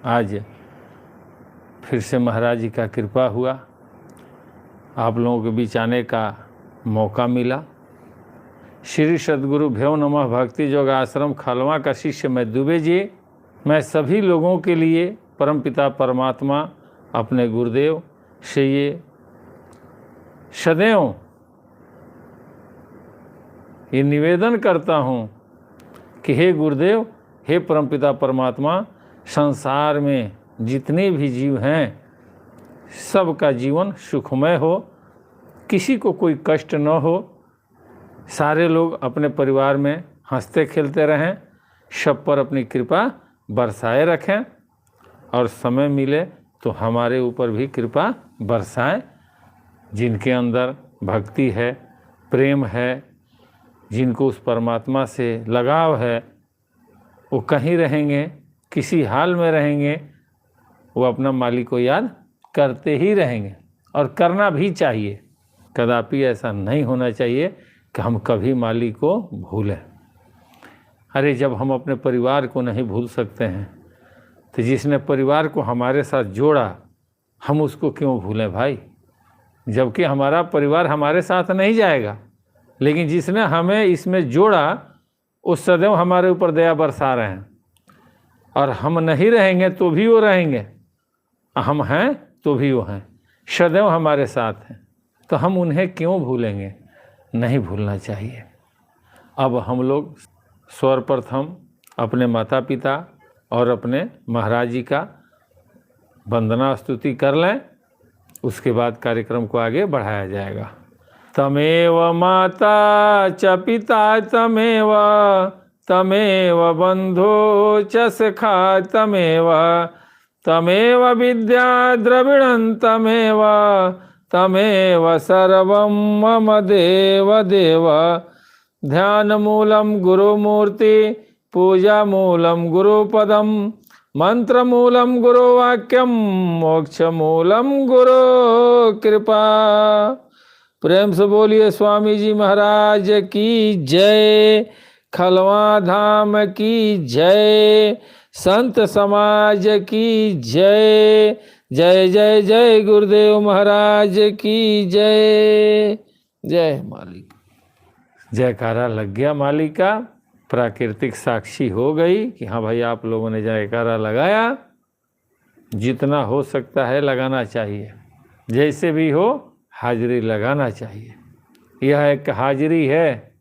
आज फिर से महाराज जी का कृपा हुआ, आप लोगों के बीच आने का मौका मिला। श्री सद्गुरु भ्यो नमः भक्ति योग आश्रम खलवा का शिष्य मैं दुबे जी, मैं सभी लोगों के लिए परमपिता परमात्मा अपने गुरुदेव से ये सदैव ये निवेदन करता हूँ कि हे गुरुदेव, हे परमपिता परमात्मा, संसार में जितने भी जीव हैं सबका जीवन सुखमय हो, किसी को कोई कष्ट न हो, सारे लोग अपने परिवार में हंसते खेलते रहें, सब पर अपनी कृपा बरसाए रखें और समय मिले तो हमारे ऊपर भी कृपा बरसाएं। जिनके अंदर भक्ति है, प्रेम है, जिनको उस परमात्मा से लगाव है, वो कहीं रहेंगे, किसी हाल में रहेंगे, वो अपना मालिक को याद करते ही रहेंगे और करना भी चाहिए। कदापि ऐसा नहीं होना चाहिए कि हम कभी मालिक को भूलें। अरे जब हम अपने परिवार को नहीं भूल सकते हैं तो जिसने परिवार को हमारे साथ जोड़ा हम उसको क्यों भूलें भाई? जबकि हमारा परिवार हमारे साथ नहीं जाएगा, लेकिन जिसने हमें इसमें जोड़ा वो सदैव हमारे ऊपर दया बरसा रहे हैं, और हम नहीं रहेंगे तो भी वो रहेंगे, हम हैं तो भी वो हैं, सदैव हमारे साथ हैं, तो हम उन्हें क्यों भूलेंगे? नहीं भूलना चाहिए। अब हम लोग सर्वप्रथम अपने माता पिता और अपने महाराज जी का वंदना स्तुति कर लें, उसके बाद कार्यक्रम को आगे बढ़ाया जाएगा। तमेव माता च पिता तमेव, तमेव बंधो च सखा तमेव, तमेव विद्या द्रविणं तमेव, तमेव सर्वं मम देव देव। ध्यान मूलम गुरुमूर्ति, पूजा मूलम गुरुपदम, मंत्र मूलम गुरुवाक्यम, मोक्ष मूलम गुरु कृपा। प्रेम से बोलिए स्वामी जी महाराज की जय, खलवा धाम की जय, संत समाज की जय। जय जय जय गुरुदेव महाराज की जय। जय मालिक। जयकारा लग गया मालिक का, प्राकृतिक साक्षी हो गई कि हाँ भाई आप लोगों ने जयकारा लगाया। जितना हो सकता है लगाना चाहिए, जैसे भी हो हाजिरी लगाना चाहिए। यह एक हाजिरी है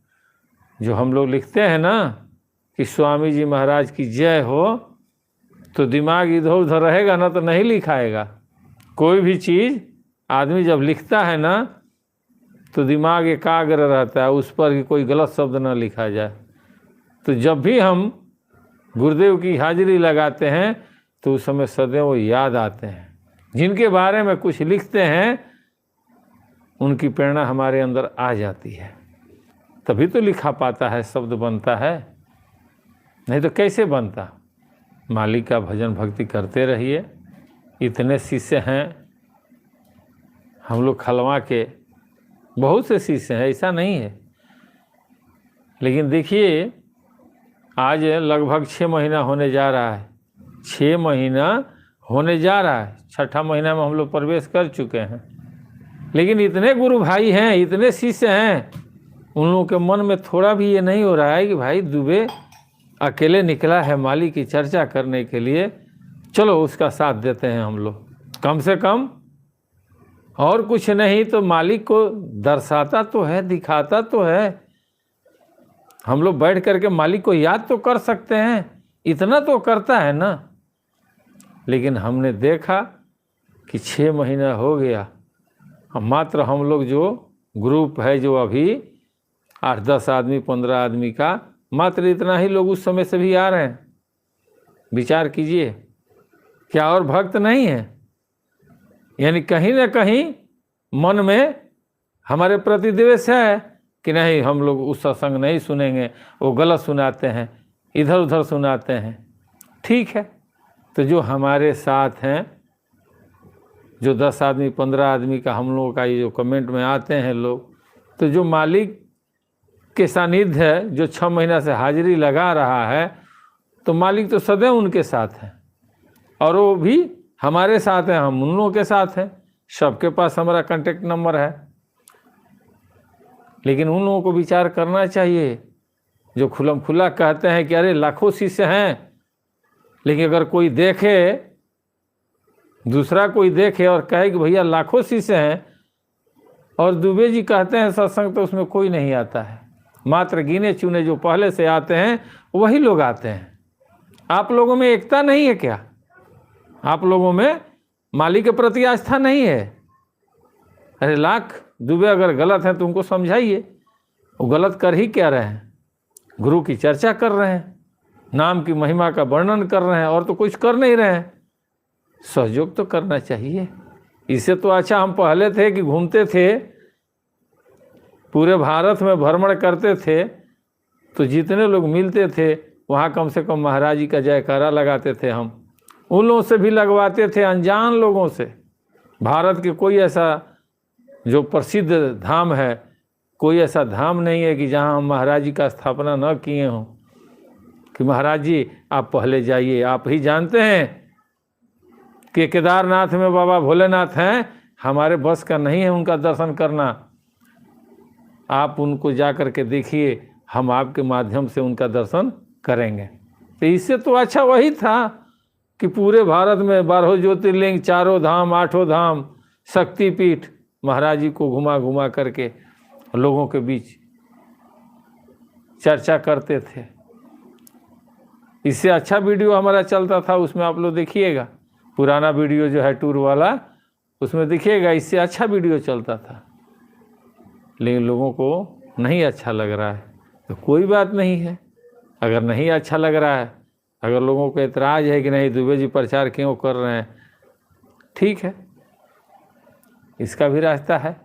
जो हम लोग लिखते हैं ना कि स्वामी जी महाराज की जय हो, तो दिमाग इधर उधर रहेगा ना तो नहीं लिखाएगा। कोई भी चीज़ आदमी जब लिखता है ना तो दिमाग एकाग्र रहता है, उस पर कोई गलत शब्द ना लिखा जाए। तो जब भी हम गुरुदेव की हाजिरी लगाते हैं तो उस समय सदैव वो याद आते हैं। जिनके बारे में कुछ लिखते हैं उनकी प्रेरणा हमारे अंदर आ जाती है, तभी तो लिखा पाता है, शब्द बनता है, नहीं तो कैसे बनता। मालिक का भजन भक्ति करते रहिए। इतने शिष्य हैं हम लोग खलवा के, बहुत से शिष्य हैं, ऐसा नहीं है। लेकिन देखिए आज लगभग 6 महीना होने जा रहा है, 6 महीना होने जा रहा है, 6ठा महीना में हम लोग प्रवेश कर चुके हैं। लेकिन इतने गुरु भाई हैं, इतने शिष्य हैं, उन लोगों के मन में थोड़ा भी ये नहीं हो रहा है कि भाई दुबे अकेले निकला है मालिक की चर्चा करने के लिए, चलो उसका साथ देते हैं हम लोग। कम से कम और कुछ नहीं तो मालिक को दर्शाता तो है, दिखाता तो है। हम लोग बैठ करके मालिक को याद तो कर सकते हैं, इतना तो करता है ना। लेकिन हमने देखा कि 6 महीना हो गया, मात्र हम लोग जो ग्रुप है जो अभी 8-10 आदमी 15 आदमी का, मात्र इतना ही लोग उस समय से भी आ रहे हैं। विचार कीजिए, क्या और भक्त नहीं है? यानी कहीं ना कहीं मन में हमारे प्रति द्वेष है कि नहीं हम लोग उस सत्संग नहीं सुनेंगे, वो गलत सुनाते हैं, इधर उधर सुनाते हैं। ठीक है, तो जो हमारे साथ हैं, जो 10 आदमी 15 आदमी का हम लोगों का ये जो कमेंट में आते हैं लोग, तो जो मालिक के सानिध्य है, जो 6 महीना से हाजिरी लगा रहा है, तो मालिक तो सदैव उनके साथ है। और वो भी हमारे साथ हैं, हम उन लोगों के साथ हैं, सबके पास हमारा कांटेक्ट नंबर है। लेकिन उन लोगों को विचार करना चाहिए जो खुलम खुला कहते हैं कि अरे लाखों शिष्य हैं, लेकिन अगर कोई देखे, दूसरा कोई देखे और कहे कि भैया लाखों शिष्य हैं, और दुबे जी कहते हैं सत्संग, तो उसमें कोई नहीं आता है, मात्र गिने चुने जो पहले से आते हैं वही लोग आते हैं। आप लोगों में एकता नहीं है क्या? आप लोगों में मालिक के प्रति आस्था नहीं है? अरे लाख दुबे अगर गलत हैं तो उनको समझाइए, वो गलत कर ही क्या रहे हैं? गुरु की चर्चा कर रहे हैं, नाम की महिमा का वर्णन कर रहे हैं, और तो कुछ कर नहीं रहे हैं। सहयोग तो करना चाहिए। इससे तो अच्छा हम पहले थे कि घूमते थे, पूरे भारत में भ्रमण करते थे, तो जितने लोग मिलते थे वहाँ कम से कम महाराज जी का जयकारा लगाते थे। हम उन लोगों से भी लगवाते थे, अनजान लोगों से। भारत के कोई ऐसा जो प्रसिद्ध धाम है, कोई ऐसा धाम नहीं है कि जहाँ हम महाराज जी का स्थापना न किए हों, कि महाराज जी आप पहले जाइए। आप ही जानते हैं कि केदारनाथ में बाबा भोलेनाथ हैं, हमारे बस का नहीं है उनका दर्शन करना। आप उनको जा कर के देखिए, हम आपके माध्यम से उनका दर्शन करेंगे। तो इससे तो अच्छा वही था कि पूरे भारत में 12 ज्योतिर्लिंग, 4 धाम, 8 धाम, शक्तिपीठ महाराज जी को घुमा घुमा करके लोगों के बीच चर्चा करते थे। इससे अच्छा वीडियो हमारा चलता था, उसमें आप लोग देखिएगा, पुराना वीडियो जो है टूर वाला, उसमें देखिएगा, इससे अच्छा वीडियो चलता था। लेकिन लोगों को नहीं अच्छा लग रहा है तो कोई बात नहीं है। अगर नहीं अच्छा लग रहा है, अगर लोगों को एतराज़ है कि नहीं दुबे जी प्रचार क्यों कर रहे हैं, ठीक है, इसका भी रास्ता है।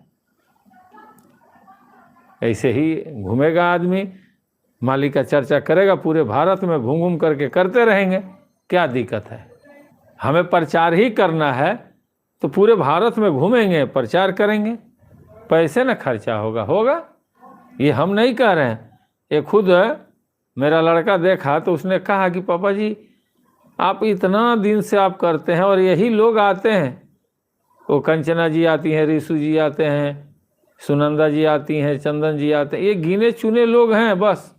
ऐसे ही घूमेगा आदमी, मालिक का चर्चा करेगा, पूरे भारत में घूम घूम करके करते रहेंगे, क्या दिक्कत है? हमें प्रचार ही करना है तो पूरे भारत में घूमेंगे, प्रचार करेंगे, पैसे न खर्चा होगा। ये हम नहीं कह रहे हैं, ये खुद मेरा लड़का देखा तो उसने कहा कि पापा जी आप इतना दिन से आप करते हैं और यही लोग आते हैं। वो कंचना जी आती हैं, रिशु जी आते हैं, सुनंदा जी आती हैं, चंदन जी आते हैं, ये गिने चुने लोग हैं बस।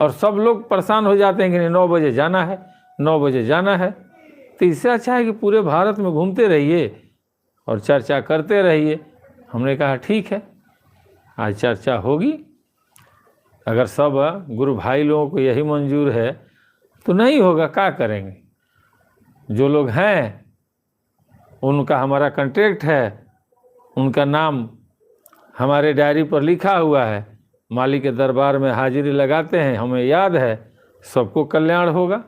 और सब लोग परेशान हो जाते हैं कि 9 बजे जाना है, 9 बजे जाना है। तो इससे अच्छा है कि पूरे भारत में घूमते रहिए और चर्चा करते रहिए। हमने कहा ठीक है, आज चर्चा होगी। अगर सब गुरु भाई लोगों को यही मंजूर है तो नहीं होगा, क्या करेंगे? जो लोग हैं उनका हमारा कांटेक्ट है, उनका नाम हमारे डायरी पर लिखा हुआ है, मालिक के दरबार में हाजिरी लगाते हैं, हमें याद है, सबको कल्याण होगा।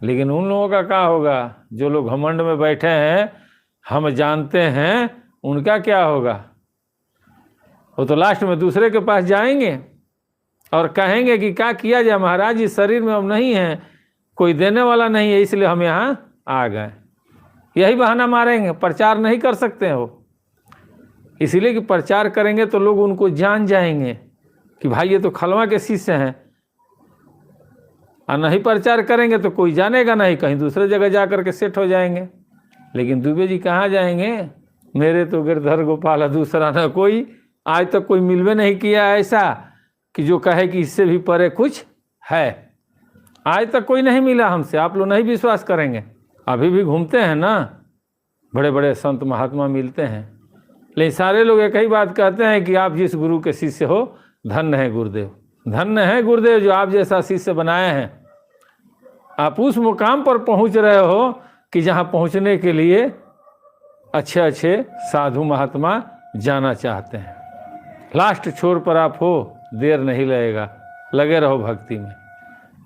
लेकिन उन लोगों का क्या होगा जो लोग घमंड में बैठे हैं, हम जानते हैं, उनका क्या होगा? वो तो लास्ट में दूसरे के पास जाएंगे और कहेंगे कि क्या किया जाए महाराज जी, शरीर में हम नहीं हैं, कोई देने वाला नहीं है, इसलिए हम यहाँ आ गए। यही बहाना मारेंगे, प्रचार नहीं कर सकते हो। इसलिए कि प्रचार करेंगे तो लोग उनको जान जाएंगे कि भाई ये तो खलवा के शिष्य हैं, और नहीं प्रचार करेंगे तो कोई जानेगा नहीं, कहीं दूसरे जगह जा कर के सेट हो जाएंगे। लेकिन दुबे जी कहाँ जाएंगे? मेरे तो गिरधर गोपाल, दूसरा ना कोई। आज तक कोई मिलवे नहीं किया ऐसा कि जो कहे कि इससे भी परे कुछ है। आज तक कोई नहीं मिला हमसे, आप लोग नहीं विश्वास करेंगे। अभी भी घूमते हैं ना, बड़े बड़े संत महात्मा मिलते हैं, लेकिन सारे लोग एक ही बात कहते हैं कि आप जिस गुरु के शिष्य हो, धन्य है गुरुदेव, धन्य है गुरुदेव जो आप जैसा शिष्य बनाए हैं। आप उस मुकाम पर पहुंच रहे हो कि जहां पहुंचने के लिए अच्छे अच्छे साधु महात्मा जाना चाहते हैं। लास्ट छोर पर आप हो, देर नहीं लगेगा, लगे रहो भक्ति में।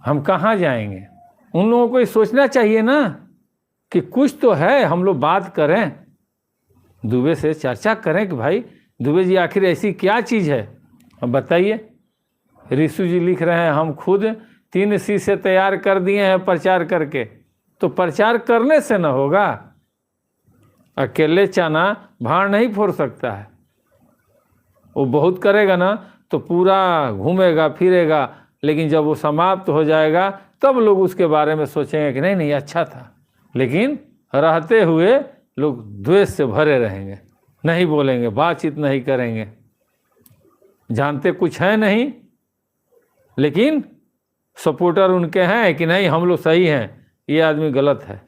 हम कहाँ जाएंगे? उन लोगों को ये सोचना चाहिए ना कि कुछ तो है, हम लोग बात करें, दुबे से चर्चा करें कि भाई दुबे जी आखिर ऐसी क्या चीज़ है, अब बताइए। रिशु जी लिख रहे हैं हम खुद 3 शीशे तैयार कर दिए हैं प्रचार करके। तो प्रचार करने से न होगा, अकेले चना भाड़ नहीं फोड़ सकता है। वो बहुत करेगा ना तो पूरा घूमेगा फिरेगा, लेकिन जब वो समाप्त हो जाएगा तब लोग उसके बारे में सोचेंगे कि नहीं नहीं अच्छा था। लेकिन रहते हुए लोग द्वेष से भरे रहेंगे, नहीं बोलेंगे, बातचीत नहीं करेंगे, जानते कुछ है नहीं, लेकिन सपोर्टर उनके हैं कि नहीं हम लोग सही हैं, ये आदमी गलत है।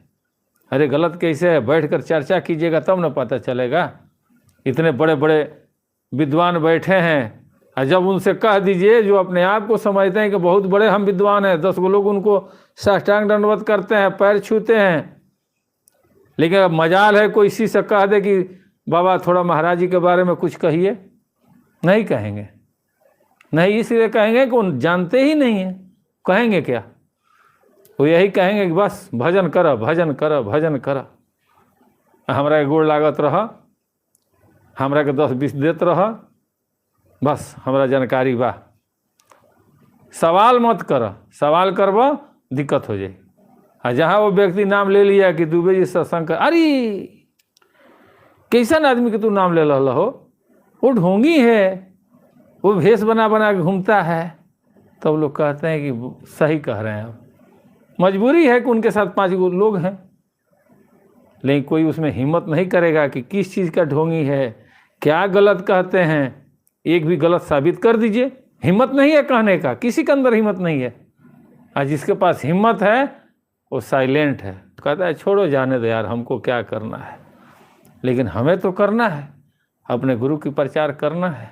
अरे गलत कैसे है? बैठकर चर्चा कीजिएगा तब न पता चलेगा। इतने बड़े बड़े विद्वान बैठे हैं, और जब उनसे कह दीजिए, जो अपने आप को समझते हैं कि बहुत बड़े हम विद्वान हैं, 10 लोग उनको साष्टांग दंडवत करते हैं, पैर छूते हैं, लेकिन अब मजाल है कोई इसी से कह दे कि बाबा थोड़ा महाराज जी के बारे में कुछ कहिए, नहीं कहेंगे। नहीं इसलिए कहेंगे कि उन जानते ही नहीं है, कहेंगे क्या? वो यही कहेंगे कि बस भजन कर, भजन कर, भजन कर, हमरा के गोड़ लागत रह, हमरा के 10-20 देत रह, बस हमरा जानकारी बा। सवाल मत कर, सवाल करब दिक्कत हो जाए। और जहाँ वो व्यक्ति नाम ले लिया कि दुबे जी सत्संग कर, अरे कैसन आदमी के तू नाम ले रहा हो, वो ढोंगी है, वो भेष बना बना के घूमता है, तब तो लोग कहते हैं कि सही कह रहे हैं। मजबूरी है कि उनके साथ 5 लोग हैं, लेकिन कोई उसमें हिम्मत नहीं करेगा कि किस चीज़ का ढोंगी है, क्या गलत कहते हैं, एक भी गलत साबित कर दीजिए। हिम्मत नहीं है कहने का, किसी के अंदर हिम्मत नहीं है। और जिसके पास हिम्मत है वो साइलेंट है, कहता है छोड़ो जाने दो यार, हमको क्या करना है। लेकिन हमें तो करना है, अपने गुरु की प्रचार करना है।